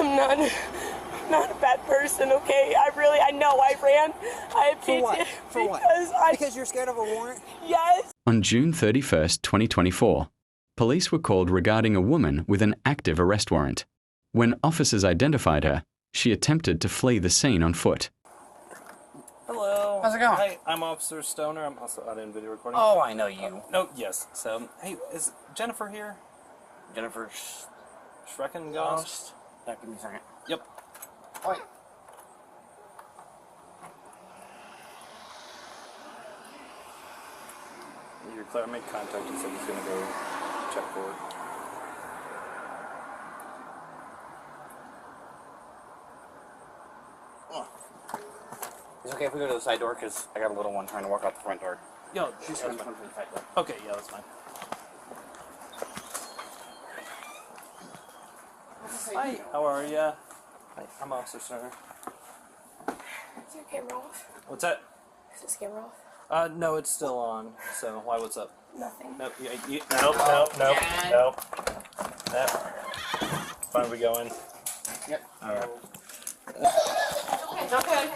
I'm not a bad person, okay? I know I ran. I For what? For what? Because you're scared of a warrant? Yes. On June 31st, 2024, police were called regarding a woman with an active arrest warrant. When officers identified her, she attempted to flee the scene on foot. Hello. How's it going? Hey, I'm Officer Stoner. I'm also out in video recording. Oh, I know you. No, yes. So, hey, is Jennifer here? Jennifer Schrecken Ghost? Yeah, give me a second. Yep. Oi. You're clear. I made contact and said he's going to go check for it. It's okay if we go to the side door, because I got a little one trying to walk out the front door. Yo, She's that's going to fine. come from the side door. Okay, yeah, that's fine. Hi, how are ya? Hi, I'm Officer Stoner. Is your camera off? What's that? Is this camera off? No, it's still on. So, why, what's up? Nothing. Nope, nope. Fine, we go in? Yep. Alright. It's okay.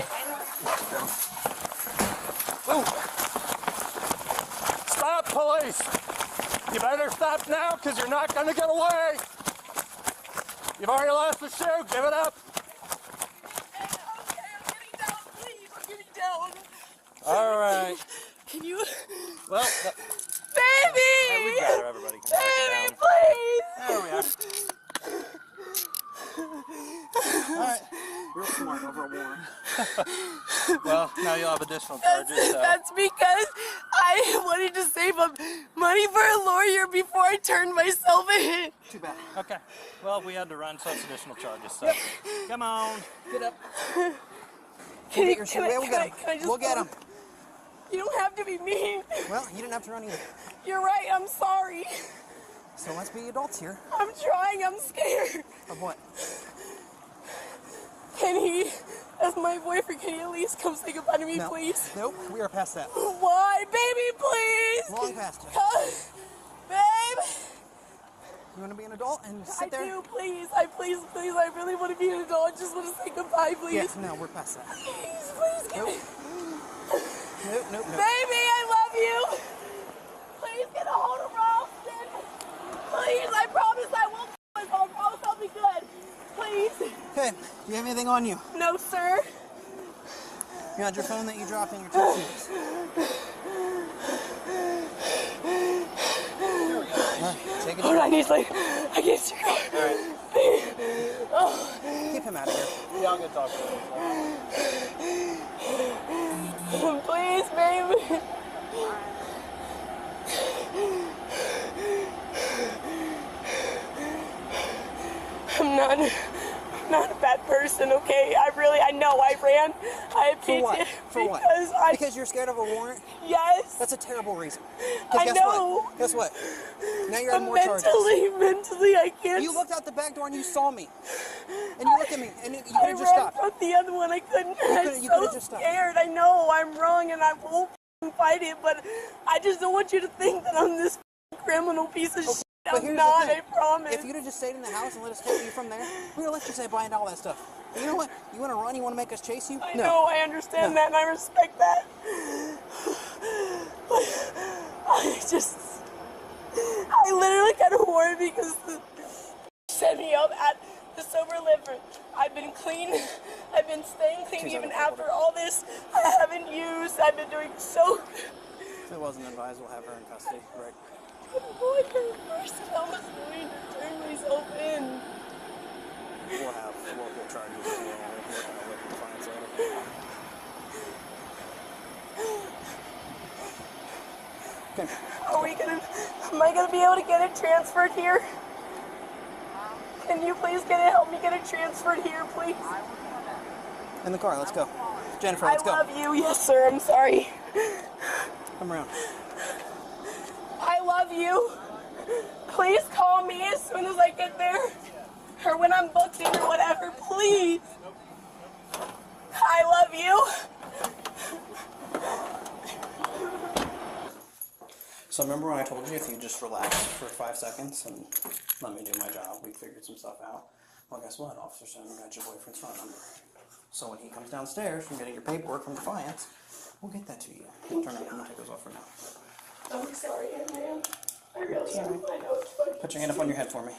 Stop, police! You better stop now, because you're not going to get away! You've already lost the shoe, give it up! Okay, I'm getting down, please. I'm getting down. Alright. Can you... Well, Baby! we got her, everybody can Baby, down. please! There we are. Alright. Real smart over a warrant. Well, now you'll have additional charges, so... That's because I wanted to save up money for a lawyer before I turned myself in. Too bad. Okay. Well, we had to run, so it's additional charges, so... Come on. Get up. Can We'll get him. We'll get him. You don't have to be mean. Well, you didn't have to run either. You're right, I'm sorry. So let's be adults here. I'm trying, I'm scared. Of what? Can he, as my boyfriend, can he at least come say goodbye to me, No. please? Nope, we are past that. Why? Baby, please! Long past it. Babe! You want to be an adult and sit there? I do, please. I really want to be an adult. I just want to say goodbye, please. Yes, no, we're past that. Please, give me... Nope. Baby, I love you! Please get a hold of Ralston! Please, I promise I won't I promise I'll be good. Please. Okay, do you have anything on you? No, sir. You got your phone that you dropped in your tissues. Alright, take it. Hold on, he's like, I can't see. Alright. Oh. Keep him out of here. Yeah, I'm gonna talk to him. Please, baby. I'm not a bad person, okay? I know I ran. I have For what? For what? Because you're scared of a warrant? Yes. That's a terrible reason. I know. What? Guess what? Now you're having more charges. Mentally, I can't. You looked out the back door and you saw me. And you looked at me and you could have just stopped. I ran from the other one. I couldn't. I'm You so could've just stopped. scared. I know I'm wrong and I won't fight it, but I just don't want you to think that I'm this criminal piece of shit. But I'm here's not, the thing. I promise. If you'd have just stayed in the house and let us take you from there, we would have let you say bye and all that stuff. But you know what? You want to run? You want to make us chase you? I know, I understand that, and I respect that. I literally got a warrant because they set me up at the sober liver. I've been clean. I've been staying clean even after all this. I haven't used. I've been doing so good. If it wasn't advised, we'll have her in custody, right? Boy, first I was going to turn myself in. We'll have local charges as well. We're going to look at the fines later. Okay. Am I gonna be able to get it transferred here? Can you please help me get it transferred here, please? In the car, let's go. Jennifer, let's go. I love you, yes sir, I'm sorry. Come around. I love you. Please call me as soon as I get there. Or when I'm booked in or whatever, please. I love you. So remember when I told you if you just relax for 5 seconds and let me do my job, we figured some stuff out. Well, guess what? Officer Stone got your boyfriend's phone number. So when he comes downstairs from getting your paperwork from Defiance, we'll get that to you. Turn around. I'm going to take those off for now. I'm sorry, man. I really am. I know it's fucking. Put your hand up on your head for me.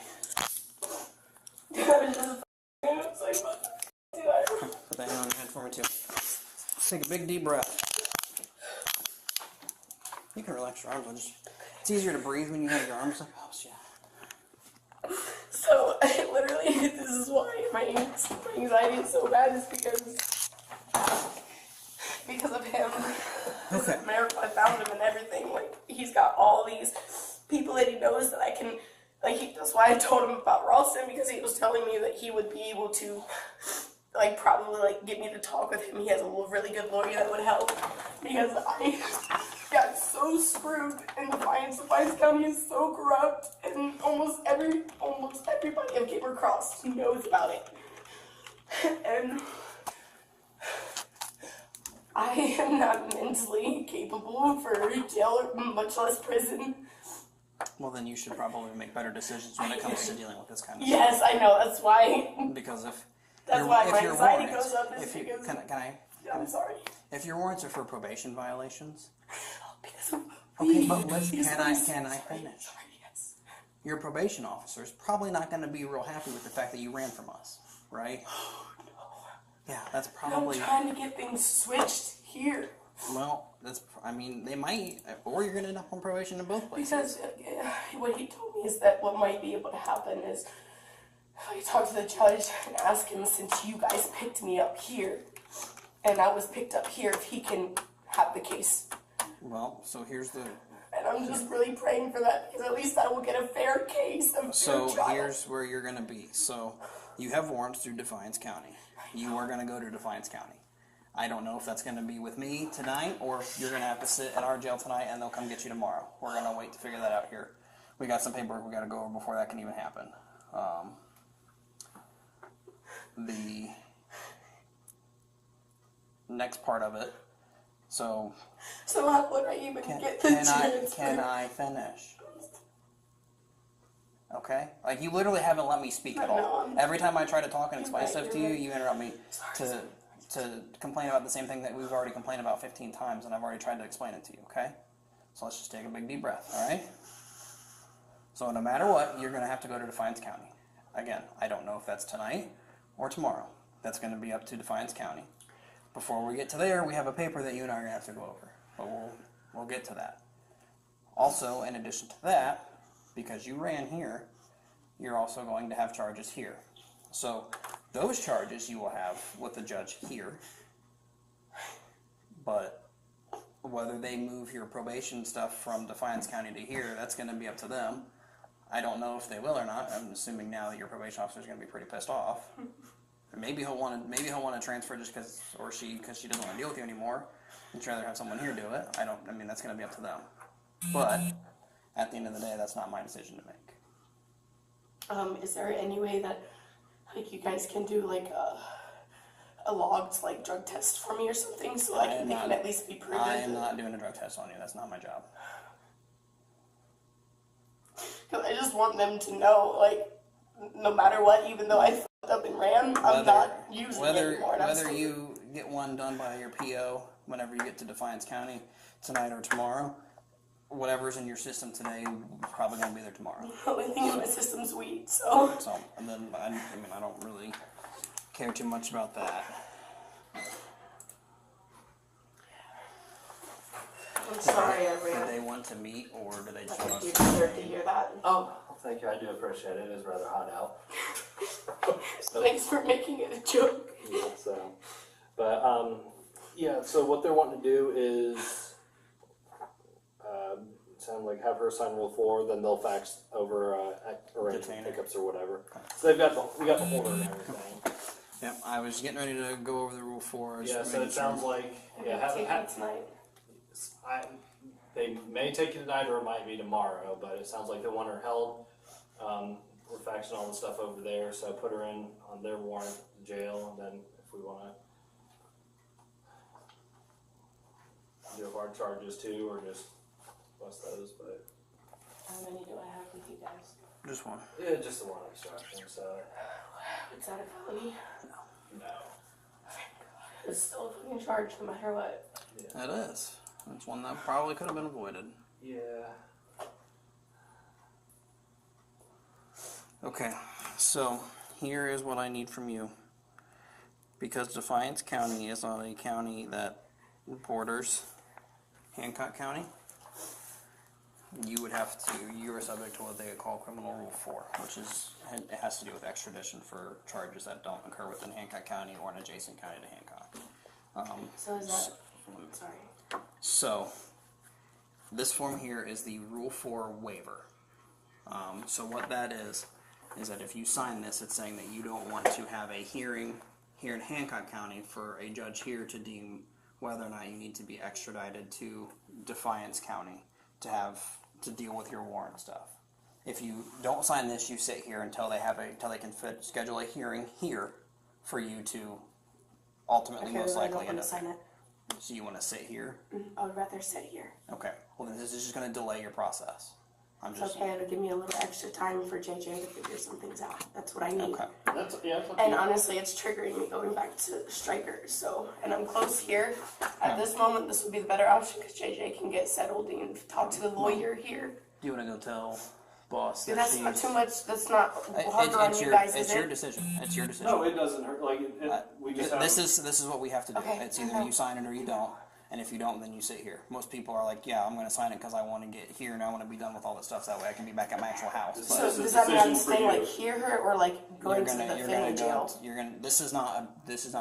I was just it's like, what the fuck did I? Put that hand on your head for me, too. Take a big, deep breath. You can relax your arms. It's easier to breathe when you have your arms like, oh, shit. So, I literally, this is why my anxiety is so bad, is because of him. Okay. I found him and everything. Like, he's got all these people that he knows that I can, like, that's why I told him about Ralston, because he was telling me that he would be able to, like, probably, like, get me to talk with him. He has a really good lawyer that would help, because I got so screwed in Defiance. Defiance County is so corrupt, and almost everybody of Cape Cross knows about it. And I am not mentally capable for jail or much less prison. Well, then you should probably make better decisions when it comes to dealing with this kind of Yes, I know. That's why. Because if That's your, why if my your anxiety warrants, goes up. Is if you, because I'm sorry. If your warrants are for probation violations, Because of okay, but listen, because can of I sorry, finish? Sorry, yes. Your probation officer is probably not going to be real happy with the fact that you ran from us, right? Yeah, that's probably. I'm trying to get things switched here. Well, they might, or you're going to end up on probation in both places. Because what he told me is that what might be able to happen is I talk to the judge and ask him, since you guys picked me up here and I was picked up here, if he can have the case. Well, so here's the. And I'm just really praying for that, because at least I will get a fair case of So fair trial. here's where you're going to be. So you have warrants through Defiance County. You are going to go to Defiance County. I don't know if that's going to be with me tonight, or if you're going to have to sit at our jail tonight and they'll come get you tomorrow. We're going to wait to figure that out here. We got some paperwork we got to go over before that can even happen. The next part of it. So how would I even get the chance? Can I finish? Okay? Like, you literally haven't let me speak at all. Every time I try to talk and explain stuff to you, you interrupt me to complain about the same thing that we've already complained about 15 times, and I've already tried to explain it to you, okay? So let's just take a big deep breath, all right? So no matter what, you're going to have to go to Defiance County. Again, I don't know if that's tonight or tomorrow. That's going to be up to Defiance County. Before we get to there, we have a paper that you and I are going to have to go over. But we'll get to that. Also, in addition to that, because you ran here, you're also going to have charges here. So those charges you will have with the judge here. But whether they move your probation stuff from Defiance County to here, that's going to be up to them. I don't know if they will or not. I'm assuming now that your probation officer is going to be pretty pissed off. Maybe he'll want to transfer just because she doesn't want to deal with you anymore. He'd rather have someone here do it. That's going to be up to them. But at the end of the day, that's not my decision to make. Is there any way that, like, you guys can do, like, a logged, like, drug test for me or something, so they can at least be proven? I am not doing a drug test on you. That's not my job. Because I just want them to know, like, no matter what, even though I fucked up and ran, I'm not using it anymore. Whether you get one done by your PO whenever you get to Defiance County tonight or tomorrow, whatever's in your system today is probably going to be there tomorrow. The only thing in my system's weed, so. And then, I don't really care too much about that. I'm sorry I ran. Do they want to meet, or do they just want You to... deserve to hear that. Oh, thank you. I do appreciate it. It is rather hot out. Thanks for making it a joke. Yeah, yeah, so what they're wanting to do is sound like have her sign Rule 4, then they'll fax over arrangement pickups or whatever. So we got the holder and everything. Yep, I was getting ready to go over the Rule 4. Yeah, so it sounds like Take it tonight. they may take it tonight or it might be tomorrow, but it sounds like they want her held. We're faxing all the stuff over there, so put her in on their warrant, jail, and then if we want to do hard charges too, or just bust those. But How many do I have with you guys? Just one. Yeah, just the one obstruction, so. Is that a felony? No. It's still a fucking charge no matter what. Yeah. It is. It's one that probably could have been avoided. Yeah. Okay, so here is what I need from you. Because Defiance County is not a county that borders Hancock County, you are subject to what they call Criminal Rule 4, which is, it has to do with extradition for charges that don't occur within Hancock County or an adjacent county to Hancock. So is that, sorry. So, this form here is the Rule 4 waiver. So what that is that if you sign this, it's saying that you don't want to have a hearing here in Hancock County for a judge here to deem whether or not you need to be extradited to Defiance County to deal with your warrant stuff. If you don't sign this, you sit here until they can schedule a hearing here for you to ultimately most likely end up. Sign it. So you want to sit here? I would rather sit here. Okay. Well, then this is just going to delay your process. It's okay, it'll give me a little extra time for JJ to figure some things out. That's what I need. Okay. That's And honestly, it's triggering me going back to strikers. So, and I'm close here. At this moment, this would be the better option because JJ can get settled and talk to the lawyer here. Do you want to go tell boss Dude, that that's she's... not too much. That's not harder on you guys, is It's your it? decision. It's your decision. No, it doesn't hurt. Like, we just have... This is what we have to do. Okay, It's either you sign it or you don't. And if you don't, then you sit here. Most people are like, yeah, I'm going to sign it because I want to get here and I want to be done with all this stuff so that way I can be back at my actual house. So But does that mean I'm decision for staying you. like here or like going to the Finley jail? This is not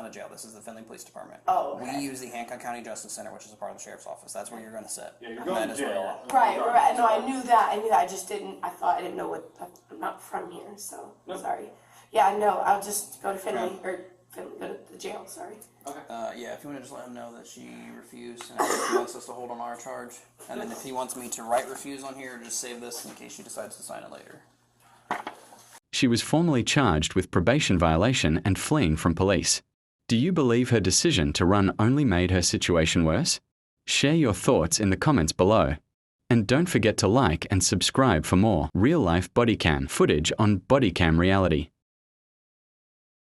a jail. This is the Finley Police Department. Oh, okay. We use the Hancock County Justice Center, which is a part of the sheriff's office. That's where you're going to sit. Yeah, you're And going that to is where jail. you're at. Right. No, I knew that. I just didn't. I didn't know what. I'm not from here, so Nope. sorry. Yeah, no, I'll just go to Finley or go to the jail. Sorry. Yeah, if you want to just let him know that she refused and if he wants us to hold on our charge. And then if he wants me to write refuse on here, just save this in case she decides to sign it later. She was formally charged with probation violation and fleeing from police. Do you believe her decision to run only made her situation worse? Share your thoughts in the comments below. And don't forget to like and subscribe for more real-life bodycam footage on Bodycam Reality.